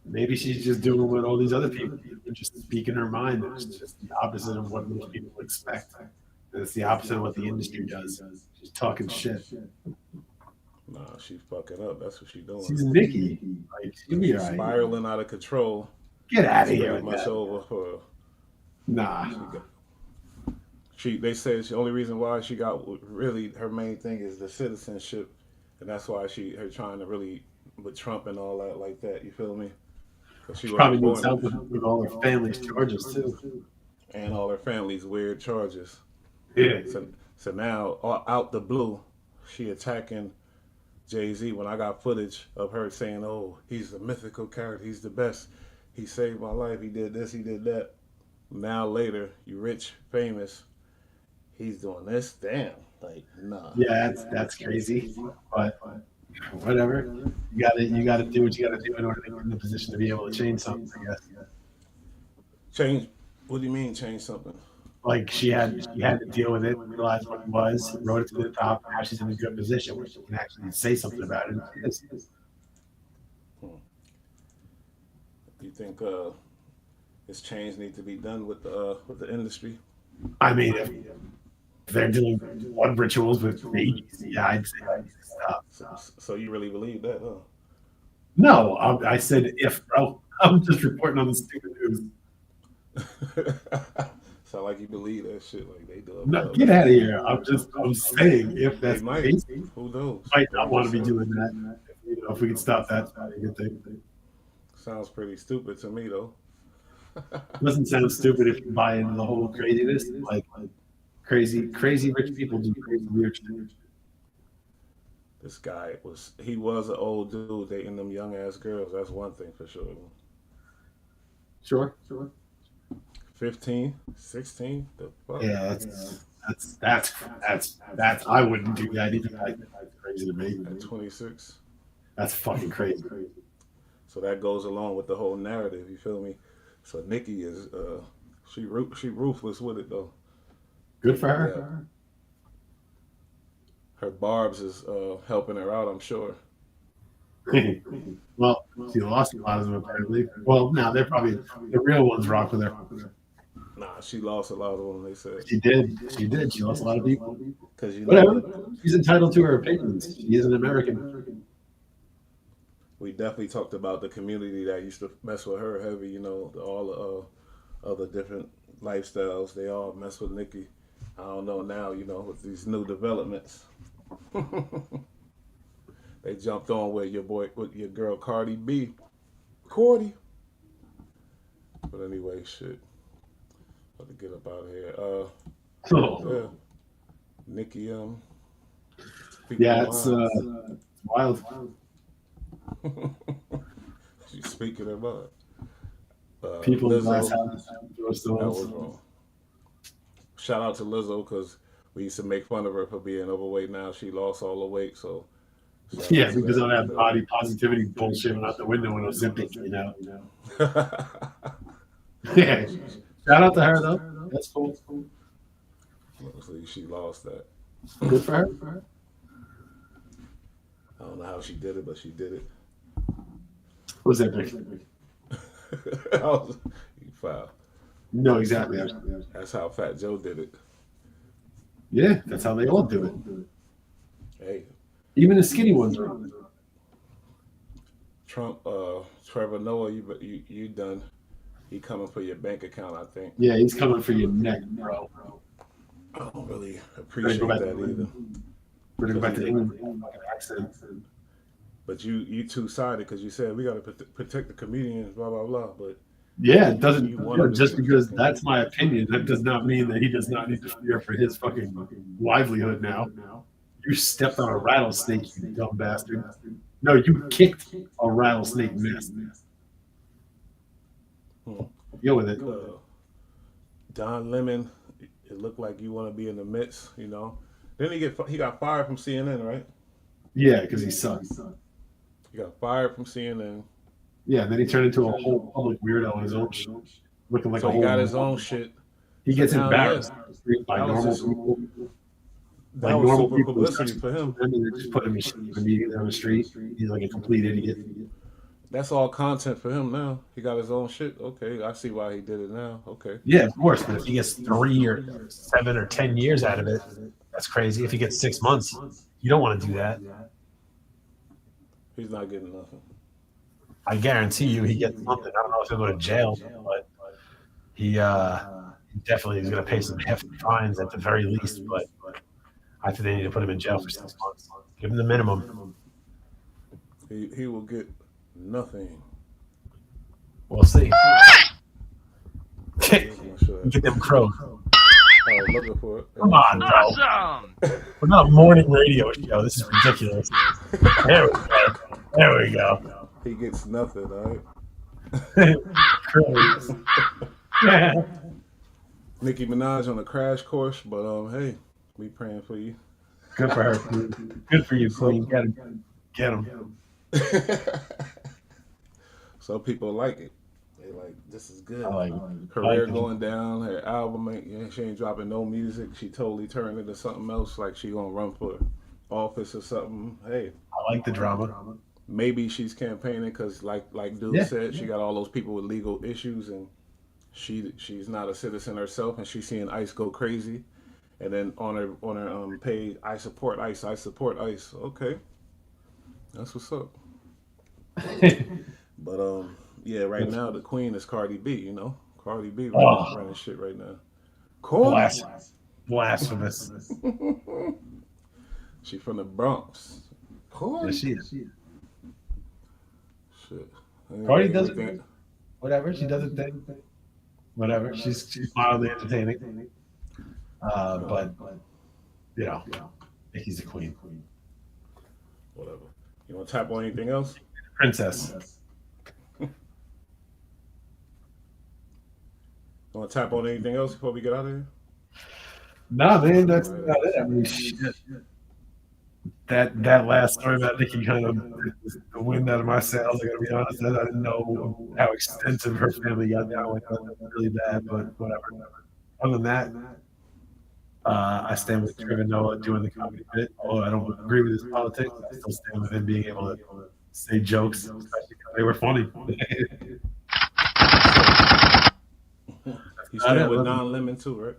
maybe she's just doing what all these other people do, just speaking her mind. It's just the opposite of what most people expect. It's the opposite of what the industry does. She's talking shit. Nah, she's fucking up. That's what she's doing. She's Nikki. Like, she'll be She's all right. spiraling out of control. Get outta It's here pretty with much that. over for. Nah. They said the only reason why she got really her main thing is the citizenship, and that's why her trying to really with Trump and all that like that. You feel me? She probably needs help with all her family's charges too. And all her family's weird charges. Yeah. So now out the blue, she attacking Jay-Z when I got footage of her saying, "Oh, he's a mythical character. He's the best. He saved my life. He did this. He did that." Now later, you rich, famous. He's doing this. Damn. Like, nah. Yeah, that's crazy. But whatever. You gotta do what you gotta do in order to get in the position to be able to change something, I guess. Change? What do you mean change something? Like she had to deal with it, realize what it was, wrote it to the top. Now she's in a good position where she can actually say something about it. Do you think this change need to be done with the industry? I mean, if they're doing blood rituals with babies, yeah, I'd say that needs to stop. So you really believe that, huh? No, I said if, bro. I'm just reporting on the stupid news. Sound like you believe that shit like they do. No, get out of here. I'm saying if They that's the might. case, Who knows? might not I'm want just to be saying. doing that. You know, if we can stop that, that'd be a good thing. Sounds pretty stupid to me though. Doesn't sound stupid if you buy into the whole craziness. Like crazy rich people do crazy weird shit. This guy was an old dude dating them young ass girls. That's one thing for sure. Sure. 15, 16, the fuck? Yeah, that's I wouldn't do that either. That's crazy to me. At 26. That's fucking crazy. So that goes along with the whole narrative. You feel me? So Nikki is she ruthless with it though. Good for her. Yeah. Her Barb's is helping her out, I'm sure. Well, she lost a lot of them apparently. Well, now they're probably the real ones rock with her. Nah, she lost a lot of them. They said She did. She lost a lot of people. Because Whatever. She's entitled to her opinions. She is an American. We definitely talked about the community that used to mess with her heavy. You know, all the other different lifestyles. They all mess with Nikki. I don't know now. You know, with these new developments. They jumped on with your girl Cardi B. But anyway, shit. Got to get up out of here. Yeah. Nikki, yeah, it's wild. She's speaking about people in Lizzo. glass houses. That was wrong. Shout out to Lizzo because we used to make fun of her for being overweight. Now she lost all the weight, so. Yeah, because of that body positivity bullshit went out the window when Ozempic came out. Yeah. Shout out to her though. That's cool. Obviously, she lost that. Good for her. I don't know how she did it, but she did it. What was that? You foul. No, exactly. That's how Fat Joe did it. Yeah, that's how they all do it. Hey. Even the skinny ones are on it. Trump, Trevor Noah, you done. He coming for your bank account, I think. Yeah, he's coming for your neck, bro. I don't really appreciate that either. We're gonna go back to England. Accent. But you two-sided because you said we got to protect the comedians, blah blah blah. But yeah, it doesn't. Just because that's my opinion, that does not mean that he does not need to fear for his fucking livelihood now. You stepped on a rattlesnake, you dumb bastard. No, you kicked a rattlesnake nest. Go with it. Don Lemon, it looked like you want to be in the midst, you know. Then he got fired from CNN, right? Yeah, because he sucks. He got fired from CNN. Yeah, and then he turned into a whole public weirdo on his own shit, looking like so a whole. He got his own shit. He gets now, embarrassed by normal people. That was super publicity for him. And they just put him immediately on the street. He's like a complete idiot. That's all content for him now. He got his own shit. Okay, I see why he did it now. Okay. Yeah, of course. But if he gets 3 or 7 or 10 years out of it, that's crazy. If he gets 6 months, you don't want to do that. He's not getting nothing. I guarantee you he gets something. I don't know if he'll go to jail, but he definitely is going to pay some hefty fines at the very least. But I think they need to put him in jail for 6 months. Give him the minimum. He will get nothing. We'll see. Get them crows. Looking for it. Come on, bro. Awesome. We're not a morning radio show. This is ridiculous. There we go. There we go. He gets nothing, all right? Crows. Nicki Minaj on a crash course, but hey, we praying for you. Good for her. Good for you, Queen. Get him. Some people like it. They like, this is good. I like it. Career going down. Her album, she ain't dropping no music. She totally turned into something else. Like she gonna run for office or something. Hey, I like the drama. Maybe she's campaigning because, like dude said, she got all those people with legal issues, and she's not a citizen herself, and she's seeing ICE go crazy. And then on her page, I support ICE. I support ICE. Okay, that's what's up. But yeah, right now the queen is Cardi B. You know, Cardi B Oh. running shit right now. Cardi. Blasphemous. She from the Bronx. Cardi. Yeah, she is. Shit. Cardi does it. Whatever. She does it thing. Whatever. She's mildly entertaining. But you know, Nikki's a queen. Whatever. You want to tap on anything else? Princess. You want to tap on anything else before we get out of here? Nah, man, that's about it. I mean, shit. That last story about Nikki kind of the wind out of my sails. I gotta be honest, I didn't know how extensive her family got down with that. Really bad, but whatever. Other than that, I stand with Trevor Noah doing the comedy bit. Although I don't agree with his politics, I still stand with him being able to say jokes, especially because they were funny. You stand with Don Lemon too, right?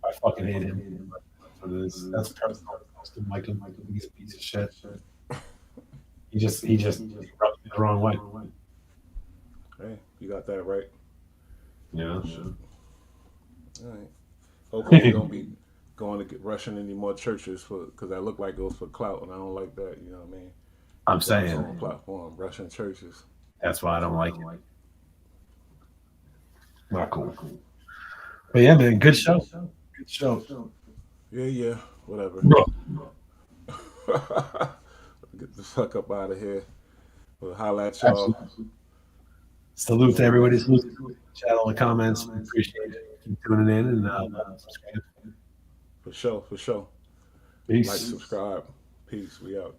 I fucking hate him. That's what it is. That's personal. Like him, he's a piece of shit. He just rubbed me the wrong way. Hey, you got that right. Yeah. All right. Hopefully you don't be going to get rushing any more churches because that look like goes for clout, and I don't like that. You know what I mean? I'm saying on platform rushing churches. That's why I don't like it. Not cool. But yeah, man, good show. Good show. Yeah, whatever. Get the fuck up out of here. We'll holla at y'all. Salute to everybody. Salute to the chat, all the comments. Appreciate it. Keep tuning in and subscribe. For sure. Peace. Like, subscribe. Peace. We out.